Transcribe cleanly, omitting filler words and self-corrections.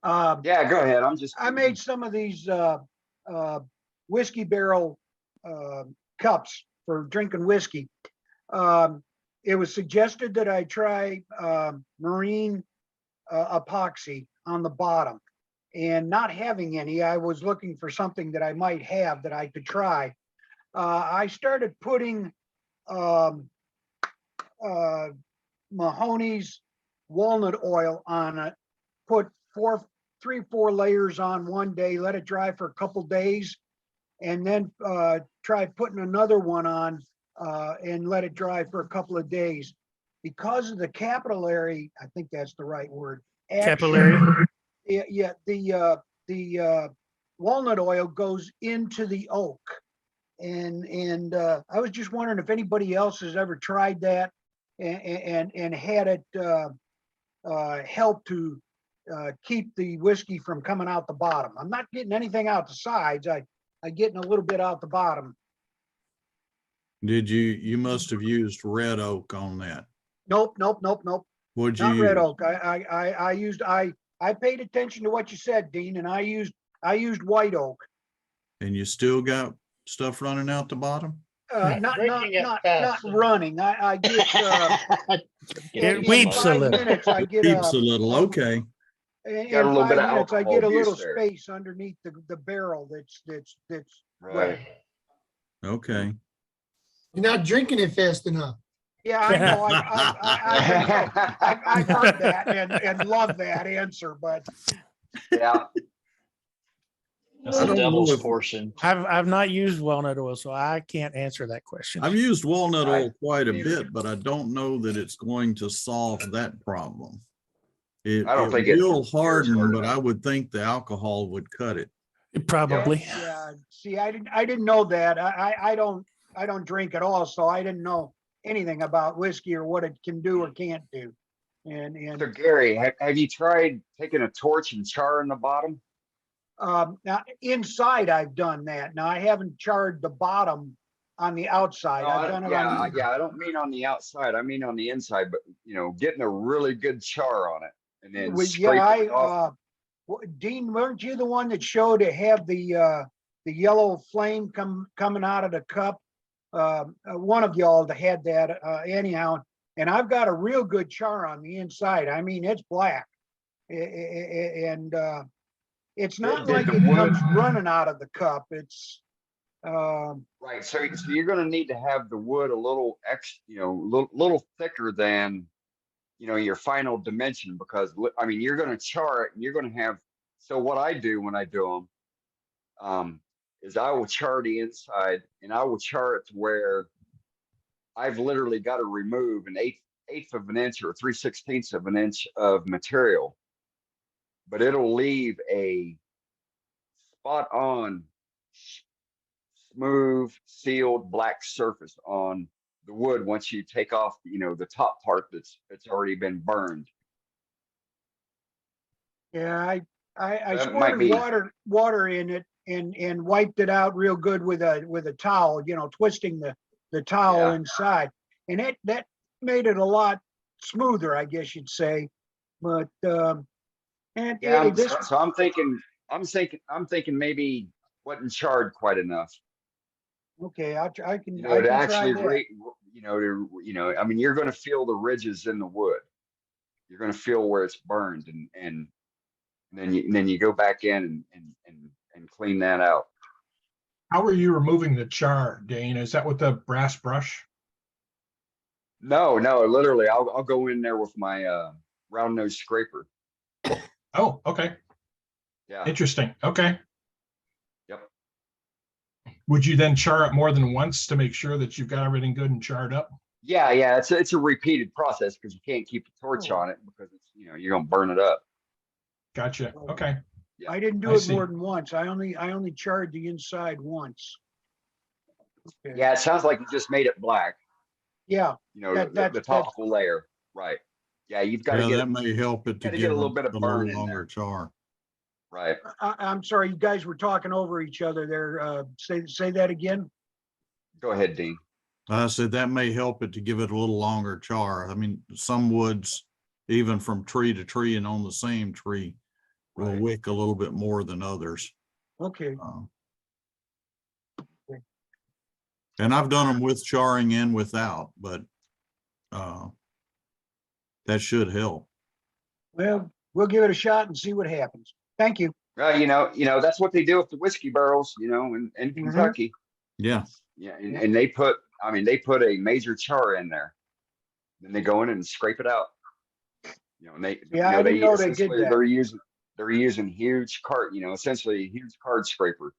Yeah, go ahead. I made some of these whiskey barrel cups for drinking whiskey. It was suggested that I try marine epoxy on the bottom, and not having any, I was looking for something that I might have that I could try. I started putting Mahoney's walnut oil on it, put 4 layers on one day, let it dry for a couple days, and then try putting another one on and let it dry for a couple of days. Because of the capillary, I think that's the right word. Capillary. Yeah, the walnut oil goes into the oak, and I was just wondering if anybody else has ever tried that and had it help to keep the whiskey from coming out the bottom. I'm not getting anything out the sides. I getting a little bit out the bottom. Did you must have used red oak on that? Nope. What'd you Not red use? oak. I paid attention to what you said, Dean, and I used white oak. And you still got stuff running out the bottom? Not running. I get It weeps a little. minutes. I get Keeps a little, okay. in Got a little bit 5 of minutes, I alcohol get a little abuse there. space underneath the barrel that's Right. Okay. You're not drinking it fast enough. Yeah, I know. I've heard that and love that answer, but Yeah. That's I the don't know devil's if- portion. I've not used walnut oil, so I can't answer that question. I've used walnut Right. oil quite a Me bit, but I don't know that it's going to solve that problem. It I don't think it will harden, hard but I enough. would think the alcohol would cut it. Probably. yeah. See, I didn't know that. I don't drink at all, so I didn't know anything about whiskey or what it can do or can't do. And So Gary, have you tried taking a torch and charring the bottom? now inside I've done that. Now I haven't charred the bottom on the outside. No, I've done it yeah, on. yeah. I don't mean on the outside. I mean on the inside. But getting a really good char on it and then Well, scraping it off. Dean, weren't you the one that showed to have the yellow flame coming out of the cup? One of y'all that had that anyhow, and I've got a real good char on the inside. I mean, it's black, and it's not Did like the it wood- comes running out of the cup. It's Right. So you're going to need to have the wood a little little thicker than your final dimension, because I mean you're going to char it and you're going to have. So what I do when I do them is I will char the inside and I will char it to where I've literally got to remove an eighth of an inch or 3/16 of an inch of material, but it'll leave a spot on smooth sealed black surface on the wood once you take off the top part that's already been burned. yeah. I That might squirted be- water in it and wiped it out real good with a towel. Twisting the towel Yeah. inside, and that made it a lot smoother, I guess you'd say. But and Yeah, hey, this so I'm thinking maybe wasn't charred quite enough. okay. I can To try actually that. I mean you're going to feel the ridges in the wood. You're going to feel where it's burned, and then you go back in and clean that out. How are you removing the char, Dane? Is that with the brass brush? No, literally, I'll go in there with my round nose scraper. Oh, okay. Yeah. Interesting. Okay. Yep. Would you then char it more than once to make sure that you've got everything good and charred up? Yeah. It's a repeated process because you can't keep the torch on it because it's you're gonna burn it up. Gotcha. Okay. Yeah. I didn't do I it see. more than once. I only charred the inside once. Okay. Yeah, it sounds like you just made it black. Yeah. The topical layer, right? Yeah, you've got to Yeah, get that may help it to gotta give get a little bit of a burn little in there. longer char. right. I'm sorry, you guys were talking over each other there. Say that again. Go ahead, Dean. I said that may help it to give it a little longer char. I mean, some woods, even from tree to tree and on the same tree, will Right. wick a little bit more than others. Okay, And I've done them with charring and without, but that should help. well, we'll give it a shot and see what happens. Thank you. That's what they do with the whiskey barrels, in Kentucky. Yeah. Yeah, and they put a major char in there. Then they go in and scrape it out. And they, Yeah, I didn't know they did essentially that. they're using huge cart, essentially a huge card scraper.